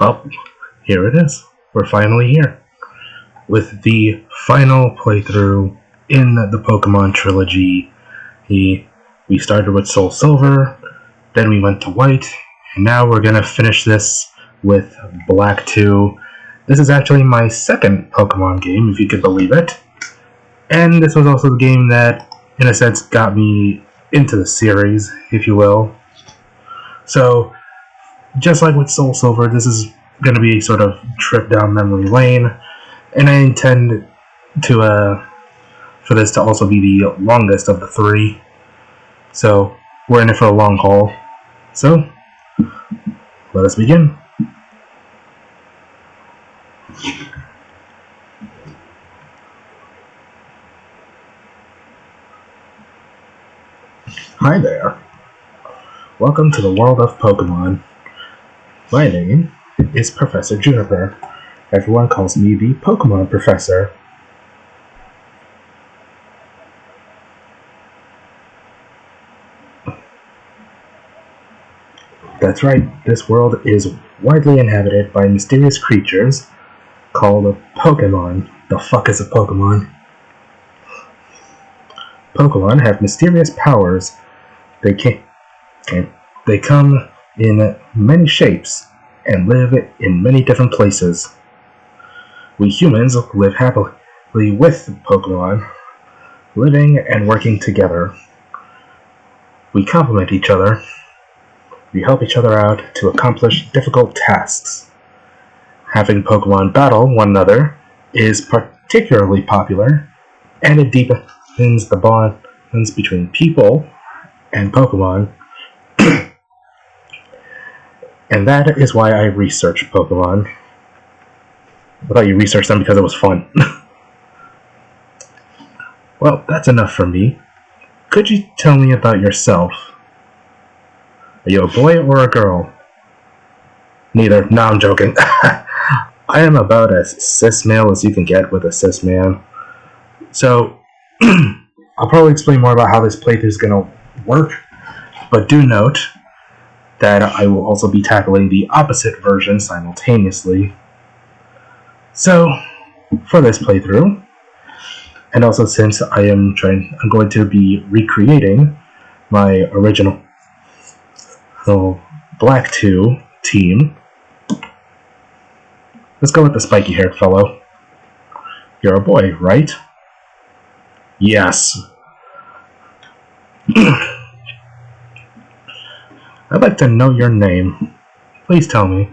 Well, here it is. We're finally here with the final playthrough in the Pokemon trilogy. We started with Soul Silver, then we went to White, and now we're gonna finish this with Black 2. This is actually my second Pokemon game, if you could believe it. And this was also the game that, in a sense, got me into the series, if you will. So, just like with Soul Silver, this is going to be a sort of trip down memory lane, and I intend to for this to also be the longest of the three. So we're in it for a long haul. So let us begin. Hi there. Welcome to the world of Pokemon. My name is Professor Juniper. Everyone calls me the Pokemon Professor. That's right, this world is widely inhabited by mysterious creatures called Pokemon. The fuck is a Pokemon? Pokemon have mysterious powers. They come in many shapes and live in many different places. We humans live happily with Pokemon, living and working together. We complement each other. We help each other out to accomplish difficult tasks. Having Pokemon battle one another is particularly popular, and it deepens the bonds between people and Pokemon. And that is why I research Pokemon. I thought you researched them because it was fun. Well, that's enough from me. Could you tell me about yourself? Are you a boy or a girl? Neither. No, I'm joking. I am about as cis male as you can get with a cis man. So, I'll probably explain more about how this playthrough is going to work, but do note that I will also be tackling the opposite version simultaneously. So, for this playthrough, and also since I'm going to be recreating my original Black 2 team. Let's go with the spiky-haired fellow. You're a boy, right? Yes. I'd like to know your name. Please tell me.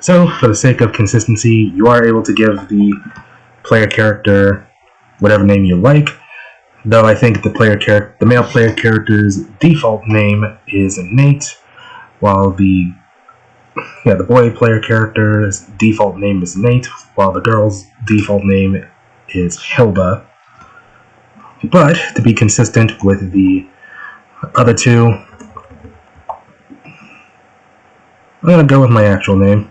So, for the sake of consistency, you are able to give the player character whatever name you like, though I think the male player character's default name is Nate, while the boy player character's default name is Nate, while the girl's default name is Hilda. But, to be consistent with the other two, I'm gonna go with my actual name.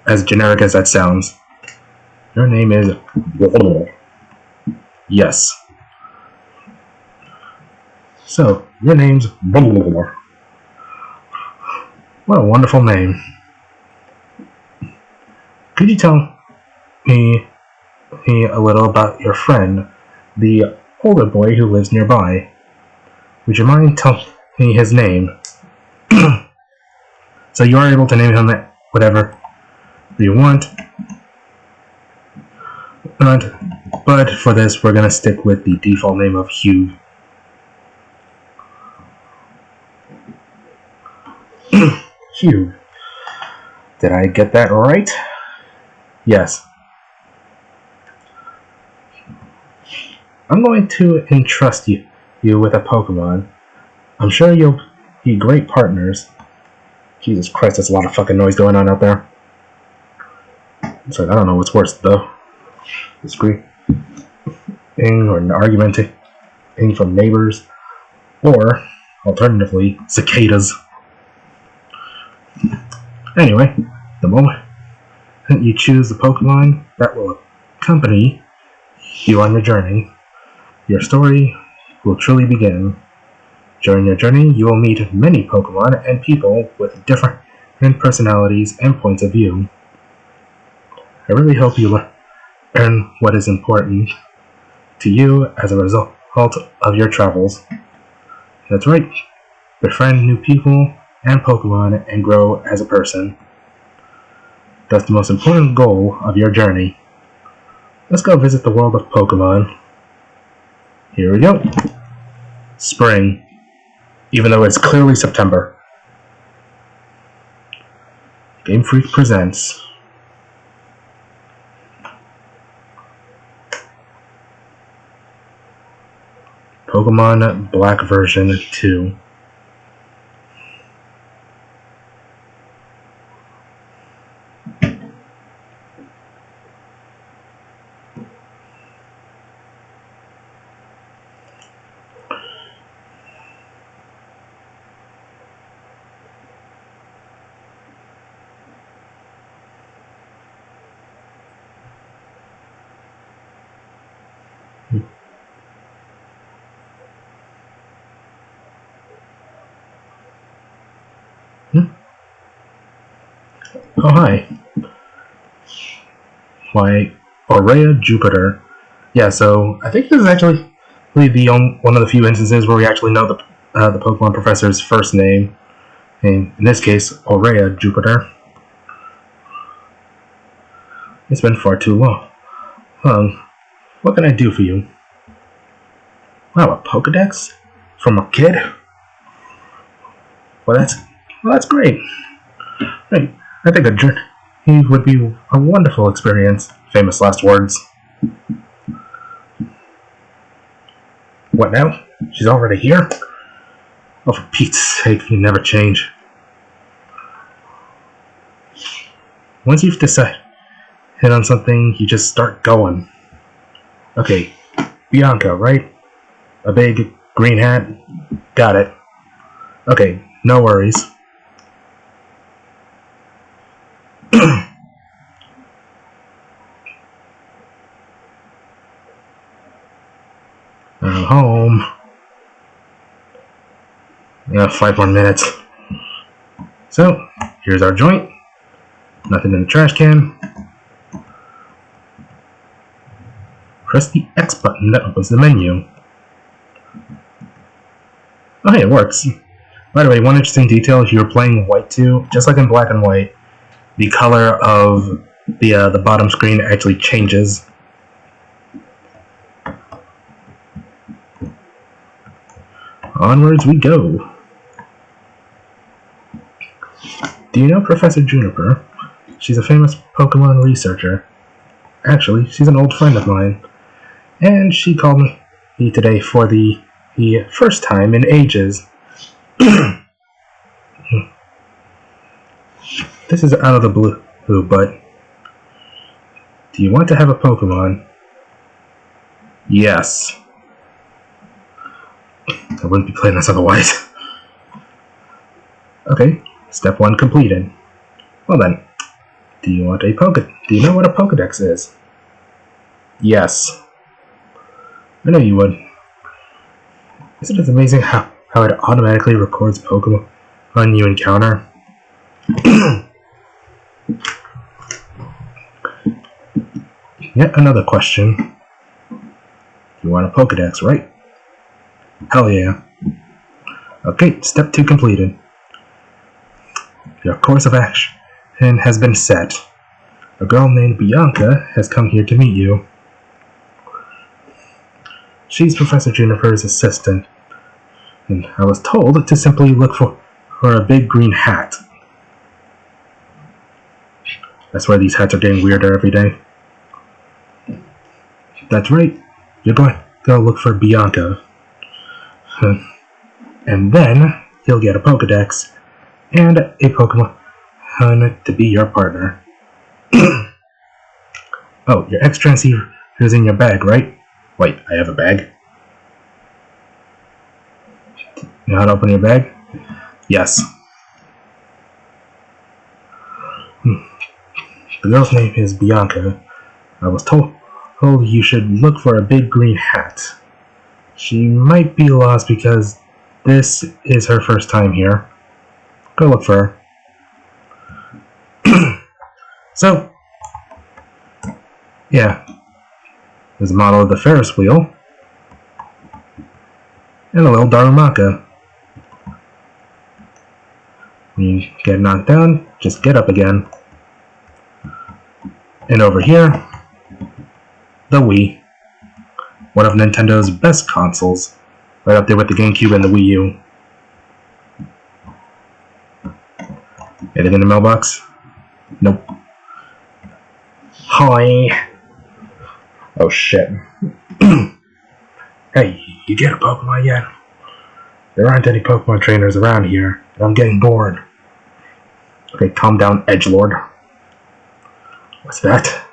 As generic as that sounds. Your name is... Yes. So, your name's... What a wonderful name. Could you tell me a little about your friend, the older boy who lives nearby? Would you mind telling me his name? So you are able to name him whatever you want. But for this, we're going to stick with the default name of Hugh. Hugh. Did I get that right? Yes. I'm going to entrust you with a Pokemon. I'm sure you'll be great partners. Jesus Christ, there's a lot of fucking noise going on out there. It's like, I don't know what's worse, though. Screaming or an argument from neighbors, or, alternatively, cicadas. Anyway, the moment you choose the Pokemon that will accompany you on your journey, your story will truly begin. During your journey, you will meet many Pokemon and people with different different personalities and points of view. I really hope you learn what is important to you as a result of your travels. That's right, befriend new people and Pokemon and grow as a person. That's the most important goal of your journey. Let's go visit the world of Pokemon. Here we go. Spring, even though it's clearly September. Game Freak presents Pokemon Black version 2. Oh, hi. Why, Aurea Jupiter. Yeah, so I think this is actually one of the few instances where we actually know the Pokemon professor's first name. And in this case, Aurea Jupiter. It's been far too long. What can I do for you? Wow, a Pokedex? From a kid? Well, that's great. Right. I think a journey would be a wonderful experience. Famous last words. What now? She's already here? Oh, for Pete's sake, you never change. Once you've decided on something, you just start going. Okay, Bianca, right? A big green hat? Got it. Okay, no worries. I'm home. 5 more minutes. So, here's our joint. Nothing in the trash can. Press the X button that opens the menu. Oh, hey, it works. By the way, one interesting detail, if you're playing white 2, just like in black and white, the color of the bottom screen actually changes. Onwards we go. Do you know Professor Juniper? She's a famous Pokemon researcher. Actually, she's an old friend of mine. And she called me today for the first time in ages. This is out of the blue, but do you want to have a Pokemon? Yes. I wouldn't be playing this otherwise. Okay, step 1 completed. Well then, do you know what a Pokedex is? Yes. I know you would. Isn't it amazing how it automatically records Pokemon you encounter? Yet another question. You want a Pokedex, right? Hell yeah. Okay, step 2 completed. Your course of action has been set. A girl named Bianca has come here to meet you. She's Professor Juniper's assistant, and I was told to simply look for a big green hat. That's why these hats are getting weirder every day. That's right, you're going to go look for Bianca. And then you'll get a Pokedex and a Pokemon to be your partner. Oh, your X transceiver is in your bag, right? Wait, I have a bag? You know how to open your bag? Yes. The girl's name is Bianca. I was told you should look for a big green hat. She might be lost because this is her first time here. Go look for her. So, yeah, there's a model of the Ferris wheel and a little Darumaka. When you get knocked down, just get up again. And over here, the Wii. One of Nintendo's best consoles. Right up there with the GameCube and the Wii U. Anything in the mailbox? Nope. Hi. Oh shit. Hey, you get a Pokemon yet? There aren't any Pokemon trainers around here, and I'm getting bored. Okay, calm down, edgelord. What's that?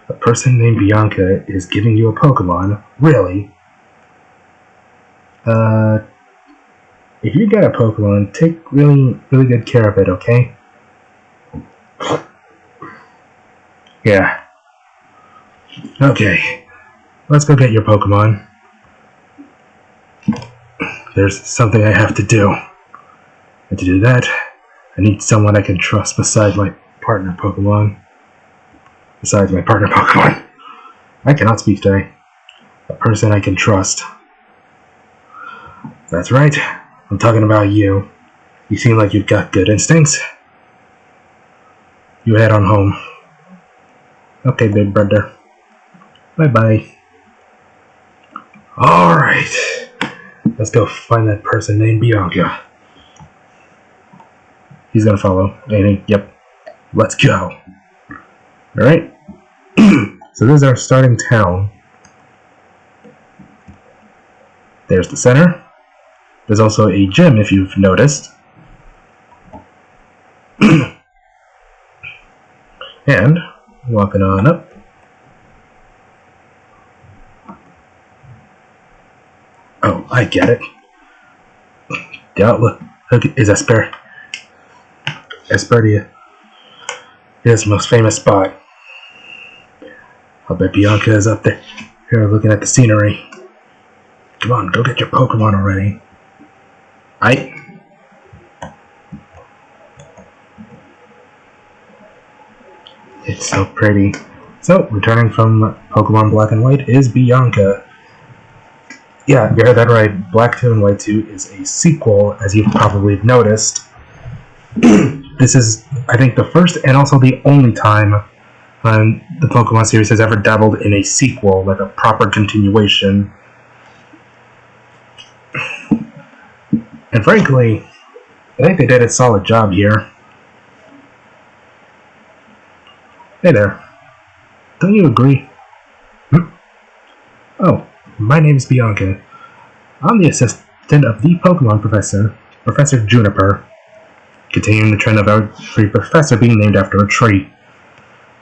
A person named Bianca is giving you a Pokemon? Really? If you get a Pokemon, take really good care of it, okay? Yeah. Okay. Let's go get your Pokemon. There's something I have to do. And to do that, I need someone I can trust besides my partner Pokemon. I cannot speak today. A person I can trust. That's right. I'm talking about you. You seem like you've got good instincts. You head on home. Okay, big brother. Bye-bye. Alright. Let's go find that person named Bianca. He's gonna follow. Ain't he? Yep. Let's go. Alright. So this is our starting town. There's the center. There's also a gym, if you've noticed. And, walking on up. Oh, I get it. Yeah, look, is Esperdia. His most famous spot. I'll bet Bianca is up there. Here, looking at the scenery. Come on, go get your Pokemon already. It's so pretty. So, returning from Pokemon Black and White is Bianca. Yeah, you heard that right. Black 2 and White 2 is a sequel, as you've probably noticed. This is, I think, the first and also the only time the Pokemon series has ever dabbled in a sequel, like a proper continuation. And frankly, I think they did a solid job here. Hey there. Don't you agree? Oh, my name is Bianca. I'm the assistant of the Pokemon professor, Professor Juniper. Continuing the trend of every professor being named after a tree.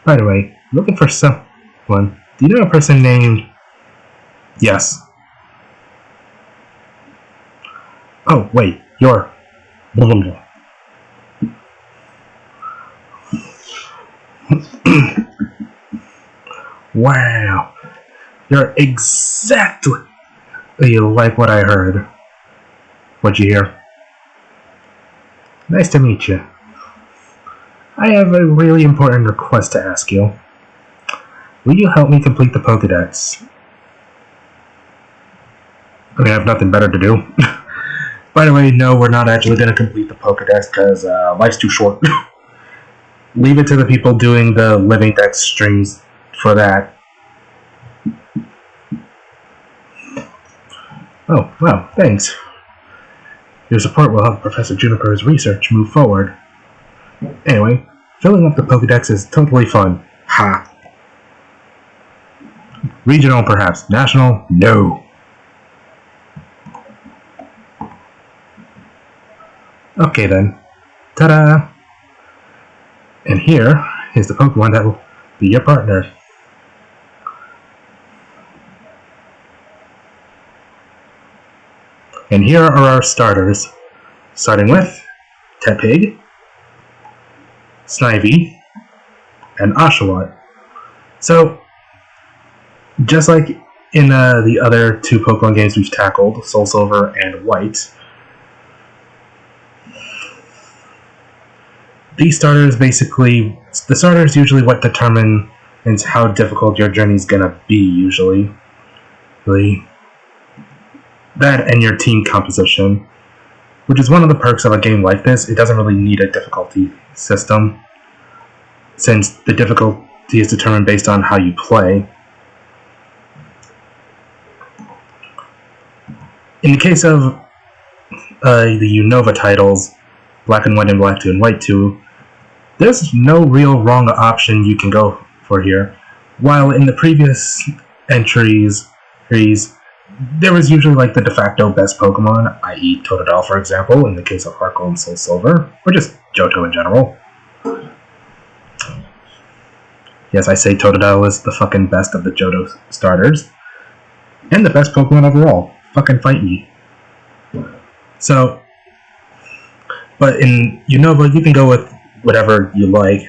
By the way, looking for someone. Do you know a person named... Yes. Oh, wait, you're... Wow. You're exactly like what I heard. What'd you hear? Nice to meet you. I have a really important request to ask you. Will you help me complete the Pokédex? I mean, I have nothing better to do. By the way, no, we're not actually going to complete the Pokédex because life's too short. Leave it to the people doing the Living Dex streams for that. Oh, wow, thanks. Your support will help Professor Juniper's research move forward. Anyway, filling up the Pokédex is totally fun. Ha! Regional, perhaps. National? No. Okay then. Ta-da! And here is the Pokemon that will be your partner. And here are our starters. Starting with Tepig, Snivy, and Oshawott. So, just like in the other two Pokemon games we've tackled, Soul Silver and White, these starters basically, the starters usually what determines how difficult your journey is gonna be, usually. Really. That and your team composition, which is one of the perks of a game like this. It doesn't really need a difficulty system, since the difficulty is determined based on how you play. In the case of the Unova titles, Black and White and Black 2 and White 2, there's no real wrong option you can go for here. While in the previous entries, there was usually like the de facto best Pokemon, i.e. Totodile for example, in the case of Heart Gold and Soul Silver, or just Johto in general. Yes, I say Totodile is the fucking best of the Johto starters, and the best Pokemon overall. Fucking fight me. So, but in Unova, you can go with whatever you like.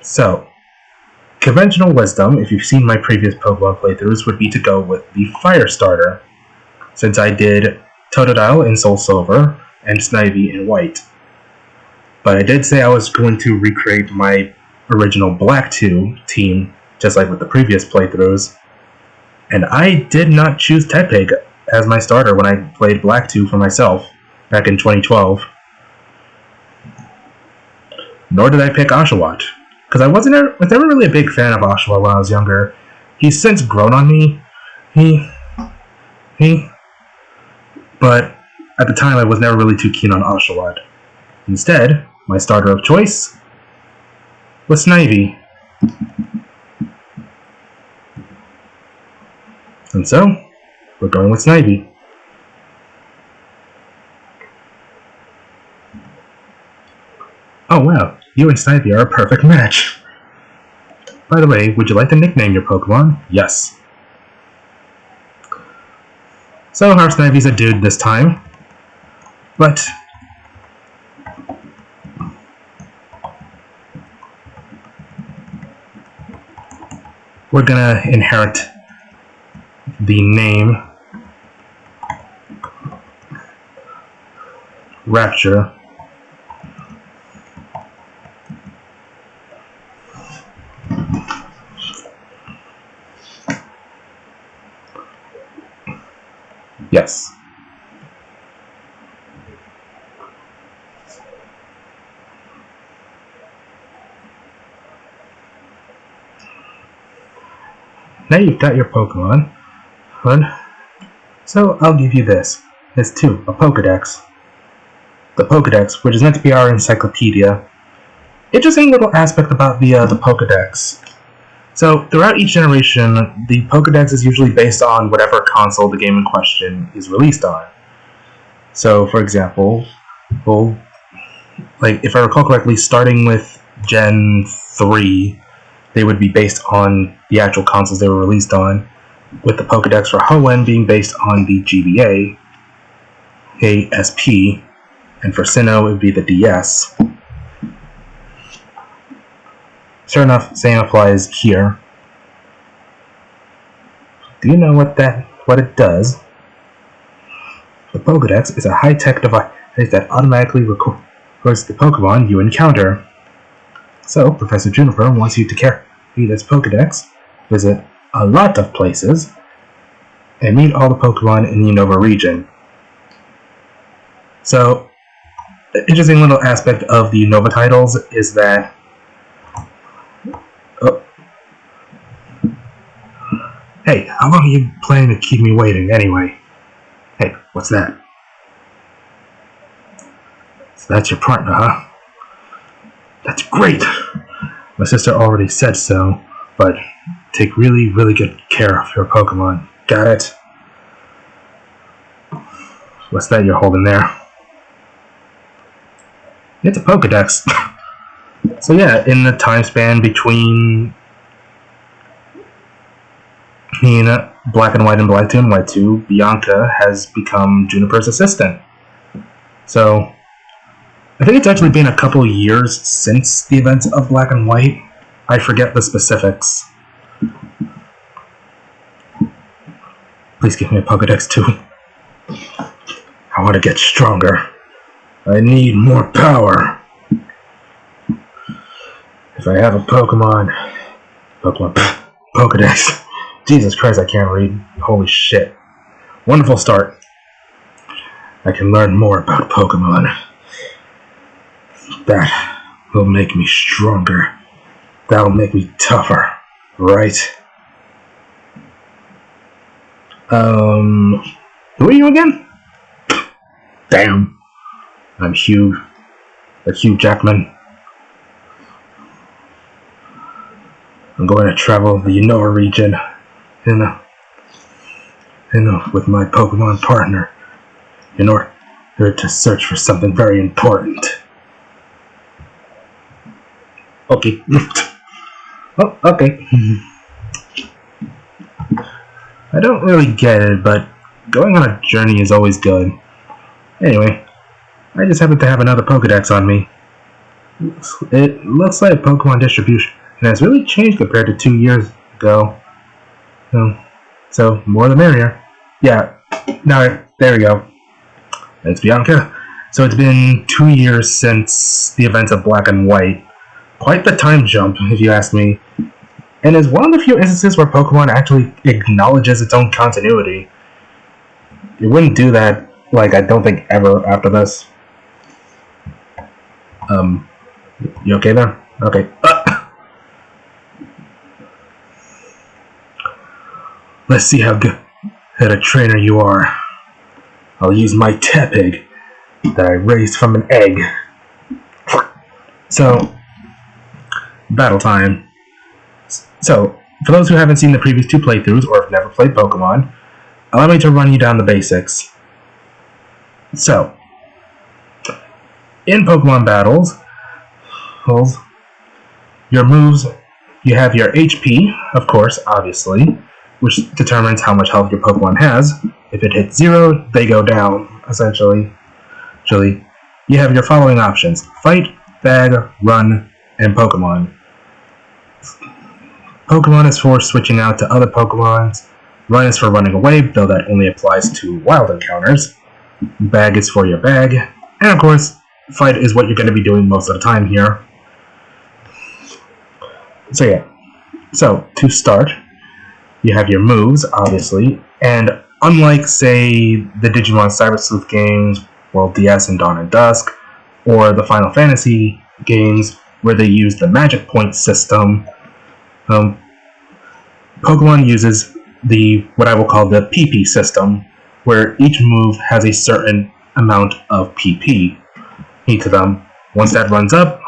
So, conventional wisdom, if you've seen my previous Pokemon playthroughs, would be to go with the Fire starter, since I did Totodile in Soul Silver and Snivy in White. But I did say I was going to recreate my original Black 2 team, just like with the previous playthroughs, and I did not choose Tepig as my starter when I played Black 2 for myself back in 2012. Nor did I pick Oshawott, because I was never really a big fan of Oshawott when I was younger. He's since grown on me. But at the time I was never really too keen on Oshawott. Instead, my starter of choice was Snivy. And so, we're going with Snivy. Oh wow, you and Snivy are a perfect match. By the way, would you like to nickname your Pokemon? Yes. So our Snivy's a dude this time, but we're gonna inherit the name Rapture. Yes. Now you've got your Pokemon. So I'll give you this. It's too, a Pokedex. The Pokedex, which is meant to be our encyclopedia. Interesting little aspect about the Pokedex. So throughout each generation, the Pokedex is usually based on whatever console the game in question is released on. So, for example, like if I recall correctly, starting with Gen 3, they would be based on the actual consoles they were released on, with the Pokedex for Hoenn being based on the GBA, ASP, and for Sinnoh it would be the DS. Sure enough, same applies here. Do you know what it does? The Pokedex is a high-tech device that automatically records the Pokemon you encounter. So, Professor Juniper wants you to carry this Pokedex, visit a lot of places, and meet all the Pokemon in the Unova region. So, an interesting little aspect of the Unova titles is that hey, how long are you planning to keep me waiting anyway? Hey, what's that? So that's your partner, huh? That's great! My sister already said so, but take really, really good care of your Pokemon. Got it? What's that you're holding there? It's a Pokedex. So yeah, in the time span between Black and White and Black 2 and White 2, Bianca has become Juniper's assistant. So, I think it's actually been a couple years since the events of Black and White. I forget the specifics. Please give me a Pokedex too. I want to get stronger. I need more power. If I have a Pokedex. Jesus Christ, I can't read. Holy shit. Wonderful start. I can learn more about Pokemon. That will make me stronger. That will make me tougher, right? Who are you again? Damn. I'm Hugh Jackman. I'm going to travel the Unova region, with my Pokemon partner, in order to search for something very important. Okay. Oh, okay. I don't really get it, but going on a journey is always good. Anyway, I just happen to have another Pokedex on me. It looks like Pokemon distribution has really changed compared to 2 years ago. So more the merrier. Yeah, now there we go. It's Bianca. So it's been 2 years since the events of Black and White. Quite the time jump, if you ask me. And is one of the few instances where Pokemon actually acknowledges its own continuity. It wouldn't do that, I don't think, ever after this. You okay there? Okay. Let's see how good a trainer you are. I'll use my Tepig that I raised from an egg. So, battle time. So, for those who haven't seen the previous 2 playthroughs or have never played Pokemon, allow me to run you down the basics. So, in Pokemon battles, your moves, you have your HP, of course, obviously, which determines how much health your Pokemon has. If it hits 0, they go down, essentially. You have your following options: Fight, Bag, Run, and Pokemon. Pokemon is for switching out to other Pokemons. Run is for running away, though that only applies to wild encounters. Bag is for your bag. And of course, Fight is what you're going to be doing most of the time here. So yeah. So, to start, you have your moves, obviously, and unlike, say, the Digimon Cyber Sleuth games, World DS and Dawn and Dusk, or the Final Fantasy games, where they use the Magic Point system, Pokemon uses what I will call the PP system, where each move has a certain amount of PP. Each of them. Once that runs out,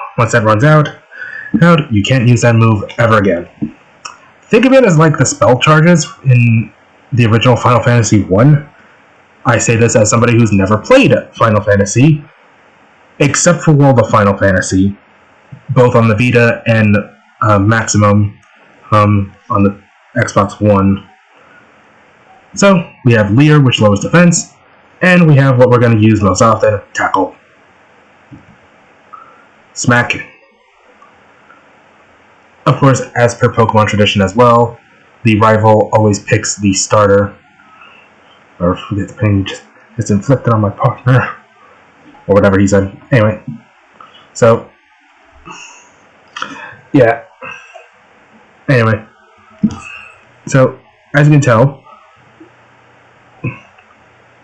you can't use that move ever again. Think of it as like the spell charges in the original Final Fantasy 1. I say this as somebody who's never played Final Fantasy, except for World of Final Fantasy, both on the Vita and Maximum on the Xbox One. So, we have Leer, which lowers defense, and we have what we're going to use most often, Tackle. Smack. Of course, as per Pokemon tradition as well, the rival always picks the starter. Or forget the pain just inflicted on my partner. Or whatever he said. Anyway. So, yeah. Anyway. So, as you can tell,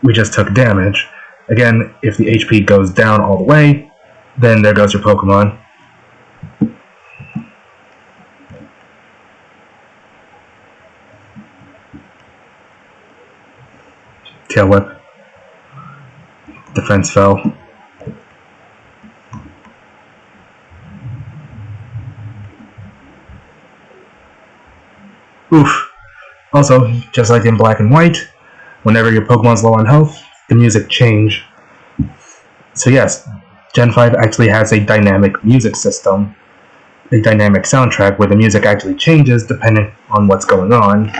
we just took damage. Again, if the HP goes down all the way, then there goes your Pokemon. Tail Whip. Defense fell. Oof. Also, just like in Black and White, whenever your Pokemon's low on health, the music change. So yes, Gen 5 actually has a dynamic music system, a dynamic soundtrack where the music actually changes depending on what's going on.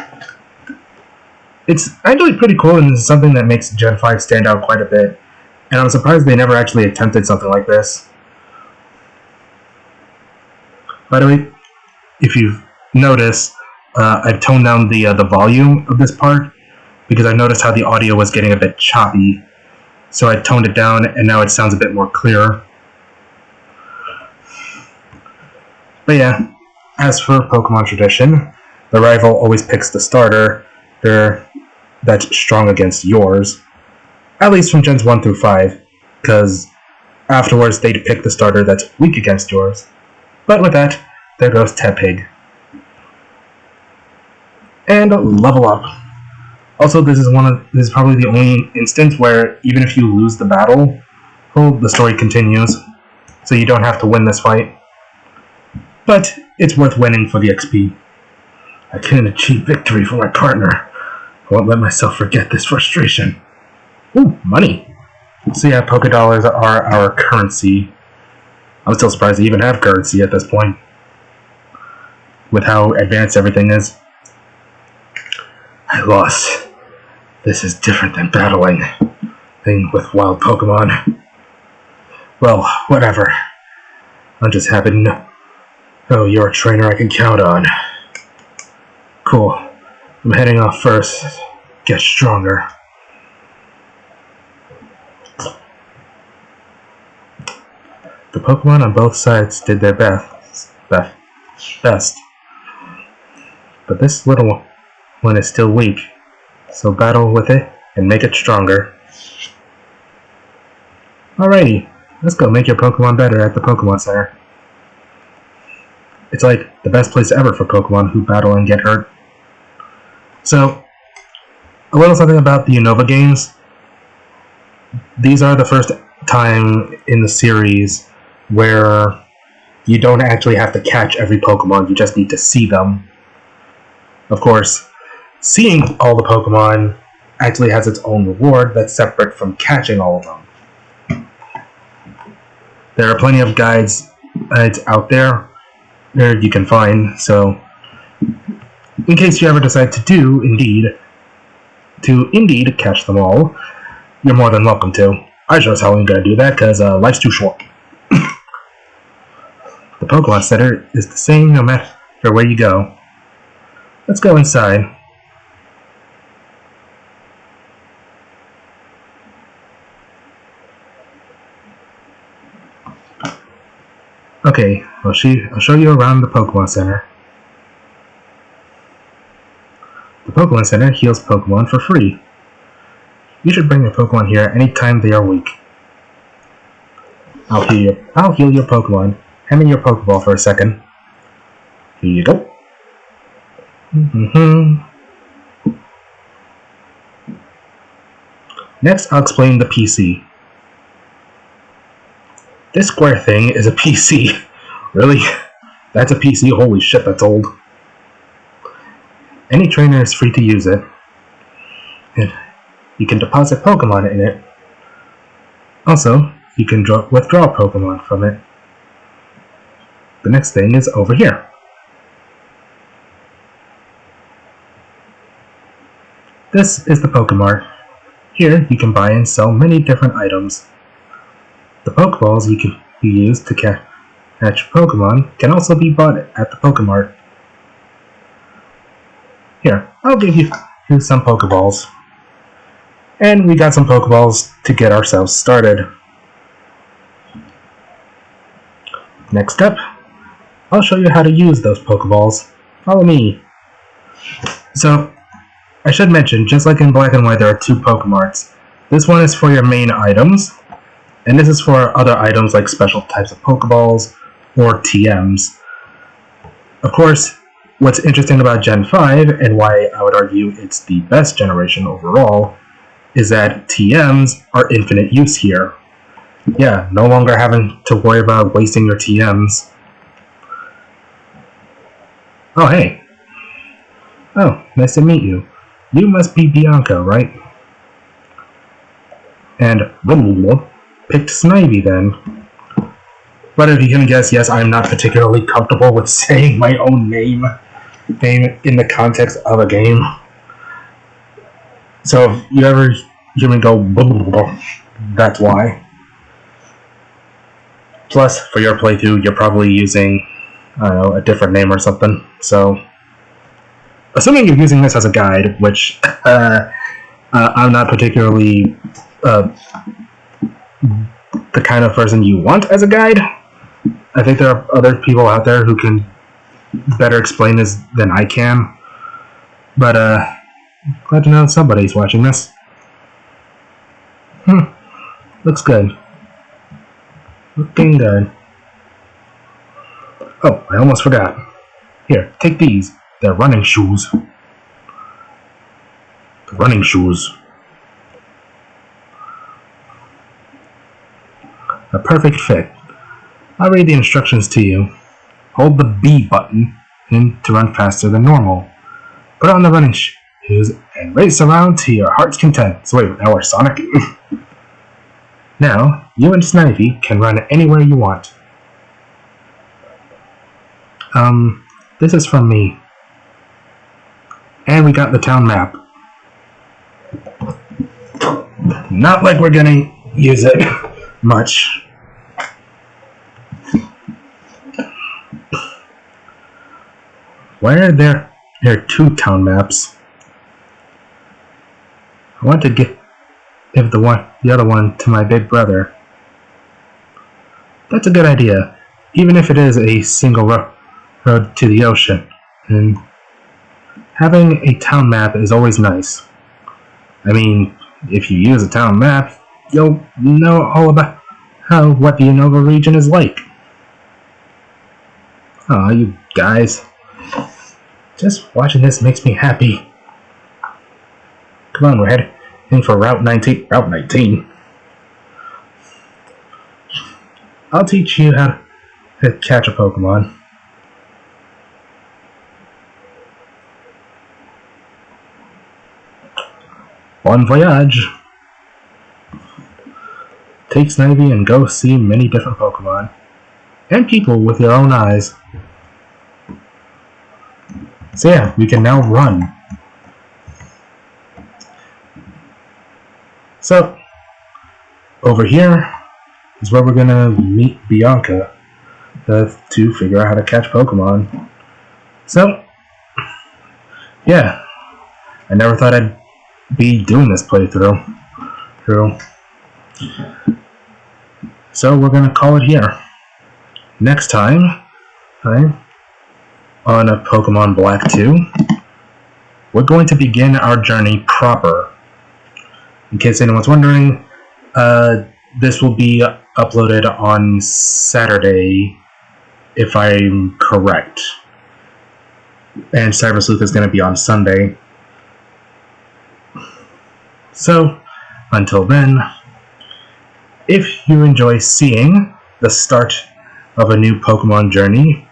It's actually pretty cool, and it's something that makes Gen 5 stand out quite a bit, and I'm surprised they never actually attempted something like this. By the way, if you've noticed, I've toned down the volume of this part, because I noticed how the audio was getting a bit choppy, so I toned it down, and now it sounds a bit more clear. But yeah, as for Pokemon tradition, the rival always picks the starter that's strong against yours, at least from Gens 1 through 5, because afterwards they'd pick the starter that's weak against yours. But with that, there goes Tepig. And level up. Also, this is probably the only instance where even if you lose the battle, the story continues, so you don't have to win this fight. But it's worth winning for the XP. I couldn't achieve victory for my partner. I won't let myself forget this frustration. Ooh, money. So yeah, Poké Dollars are our currency. I'm still surprised they even have currency at this point, with how advanced everything is. I lost. This is different than battling with wild Pokemon. Well, whatever. I'm just happy to know. Oh, you're a trainer I can count on. Cool. I'm heading off first. Get stronger. The Pokemon on both sides did their best. But this little one is still weak, so battle with it and make it stronger. Alrighty, let's go make your Pokemon better at the Pokemon Center. It's like the best place ever for Pokemon who battle and get hurt. So, a little something about the Unova games. These are the first time in the series where you don't actually have to catch every Pokemon, you just need to see them. Of course, seeing all the Pokemon actually has its own reward that's separate from catching all of them. There are plenty of guides out there you can find, so in case you ever decide to indeed catch them all, you're more than welcome to. I sure as hell ain't gonna do that, because life's too short. The Pokemon Center is the same no matter where you go. Let's go inside. Okay, I'll show you around the Pokemon Center. The Pokemon Center heals Pokemon for free. You should bring your Pokemon here anytime they are weak. I'll heal your Pokemon. Hand me your Pokeball for a second. Here you go. Next, I'll explain the PC. This square thing is a PC. Really? That's a PC? Holy shit, that's old. Any trainer is free to use it. And you can deposit Pokemon in it. Also, you can withdraw Pokemon from it. The next thing is over here. This is the Pokemart. Here, you can buy and sell many different items. The Pokeballs you use to catch Pokemon can also be bought at the Pokemart. Here, I'll give you some Pokeballs. And we got some Pokeballs to get ourselves started. Next up, I'll show you how to use those Pokeballs. Follow me. So, I should mention, just like in Black and White, there are two Pokemarts. This one is for your main items, and this is for other items like special types of Pokeballs or TMs. Of course, what's interesting about Gen 5, and why I would argue it's the best generation overall, is that TMs are infinite use here. Yeah, no longer having to worry about wasting your TMs. Oh, hey. Oh, nice to meet you. You must be Bianca, right? And picked Snivy then. But if you can guess, yes, I'm not particularly comfortable with saying my own name in the context of a game. So if you ever hear me go, that's why. Plus, for your playthrough, you're probably using, I don't know, a different name or something. So, assuming you're using this as a guide, which I'm not particularly the kind of person you want as a guide, I think there are other people out there who can better explain this than I can. But, glad to know somebody's watching this. Looks good. Looking good. Oh, I almost forgot. Here, take these. They're running shoes. The running shoes. A perfect fit. I'll read the instructions to you. Hold the B button to run faster than normal. Put on the running shoes and race around to your heart's content. So wait, now we're Sonic? Now, you and Snivy can run anywhere you want. This is from me. And we got the town map. Not like we're gonna use it much. Why are there two town maps? I want to give the other one to my big brother. That's a good idea, even if it is a single road to the ocean. And having a town map is always nice. I mean, if you use a town map, you'll know all about what the Unova region is like. Aw, you guys. Just watching this makes me happy. Come on, we're heading for Route 19. Route 19? I'll teach you how to catch a Pokemon. Bon voyage! Take Snivy and go see many different Pokemon. And people with your own eyes. So yeah, we can now run. So, over here is where we're gonna meet Bianca to figure out how to catch Pokemon. So, yeah, I never thought I'd be doing this playthrough. So we're gonna call it here. Next time, on a Pokemon Black 2, we're going to begin our journey proper. In case anyone's wondering, this will be uploaded on Saturday, if I'm correct. And Cyber Sleuth is going to be on Sunday. So, until then, if you enjoy seeing the start of a new Pokemon journey,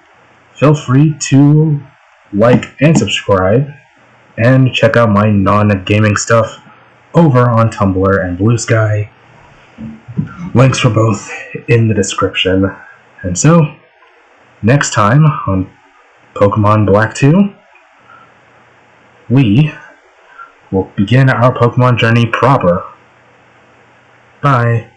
feel free to like and subscribe, and check out my non-gaming stuff over on Tumblr and Blue Sky. Links for both in the description. And so, next time on Pokemon Black 2, we will begin our Pokemon journey proper. Bye.